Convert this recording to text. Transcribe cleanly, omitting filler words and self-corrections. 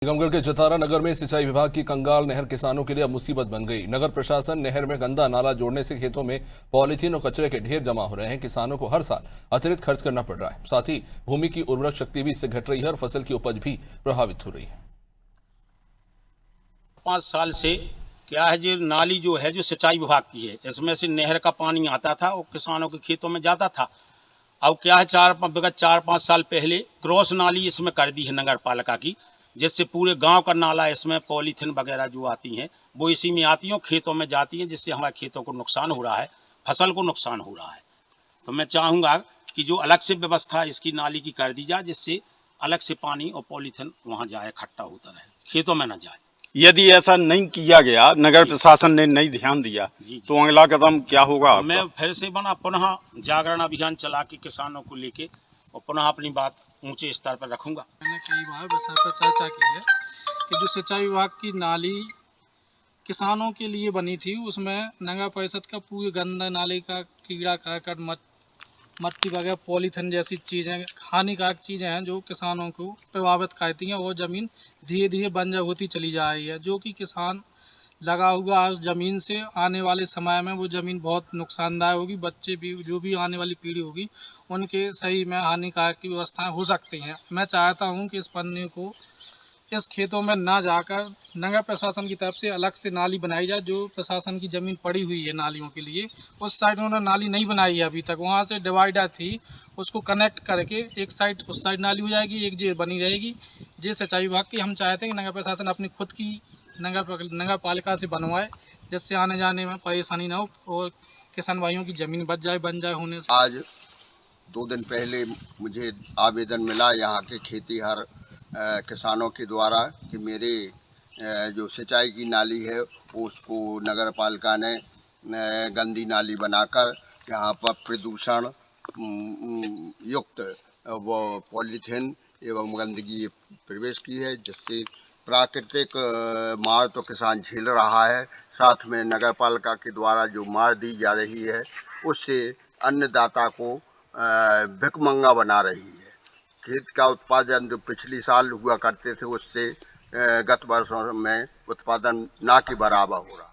टीकमगढ़ के जतारा नगर में सिंचाई विभाग की कंगाल नहर किसानों के लिए अब मुसीबत बन गई। नगर प्रशासन नहर में गंदा नाला जोड़ने से खेतों में पॉलीथीन और कचरे के ढेर जमा हो रहे हैं। किसानों को हर साल अतिरिक्त खर्च करना पड़ रहा है। साथ ही भूमि की उर्वरक शक्ति भी इससे घट रही है और फसल की उपज भी प्रभावित हो रही है। 5 साल से क्या है, जो नाली जो है जो सिंचाई विभाग की है, इसमें से नहर का पानी आता था और किसानों के खेतों में जाता था। अब क्या है, 4-5 साल पहले क्रॉस नाली इसमें कर दी है नगर पालिका की, जिससे पूरे गांव का नाला इसमें पॉलीथीन वगैरह जो आती हैं वो इसी में आती हैं और खेतों में जाती हैं, जिससे हमारे खेतों को नुकसान हो रहा है, फसल को नुकसान हो रहा है। तो मैं चाहूँगा कि जो अलग से व्यवस्था इसकी नाली की कर दी जाए, जिससे अलग से पानी और पॉलीथीन वहाँ जाए, इकट्ठा होता रहे, खेतों में न जाए। यदि ऐसा नहीं किया गया, नगर प्रशासन ने नहीं ध्यान दिया, तो अगला कदम क्या होगा आपका? मैं फिर से पुनः जागरण अभियान चला के किसानों को लेके और पुनः अपनी बात ऊंचे स्तर पर रखूंगा। मैंने कई बार विषय पर चर्चा की है कि जो सिंचाई विभाग की नाली किसानों के लिए बनी थी, उसमें नगर परिषद का पूरे गंदा नाले का कीड़ा करकट मट्टी वगैरह पॉलीथीन जैसी चीज़ें, हानिकारक चीज़ें हैं जो किसानों को प्रभावित करती हैं और ज़मीन धीरे धीरे बंजर होती चली जा रही है, जो कि किसान लगा हुआ उस ज़मीन से आने वाले समय में वो ज़मीन बहुत नुकसानदायक होगी। बच्चे भी, जो भी आने वाली पीढ़ी होगी, उनके सही में हानिकारक की व्यवस्थाएं हो सकती हैं। मैं चाहता हूं कि इस पन्ने को इस खेतों में ना जाकर नगर प्रशासन की तरफ से अलग से नाली बनाई जाए। जो प्रशासन की ज़मीन पड़ी हुई है नालियों के लिए, उस साइड उन्होंने नाली नहीं बनाई है अभी तक। वहाँ से डिवाइडर थी, उसको कनेक्ट करके एक साइड उस साइड नाली हो जाएगी, एक जे बनी रहेगी। जे सिंचाई विभाग की हम चाहते हैं कि नगर प्रशासन अपनी खुद की नगर पालिका से बनवाए, जिससे आने जाने में परेशानी ना हो और किसान भाइयों की ज़मीन बच जाए बन जाए होने से। आज 2 दिन पहले मुझे आवेदन मिला यहाँ के खेतीहर किसानों के द्वारा कि मेरे जो सिंचाई की नाली है उसको नगर पालिका ने गंदी नाली बनाकर यहाँ पर प्रदूषण युक्त वो पॉलीथीन एवं गंदगी प्रवेश की है, जिससे प्राकृतिक मार तो किसान झेल रहा है, साथ में नगर पालिका के द्वारा जो मार दी जा रही है उससे अन्नदाता को भिखमंगा बना रही है। खेत का उत्पादन जो पिछली साल हुआ करते थे, उससे गत वर्षों में उत्पादन ना के बराबर हो रहा।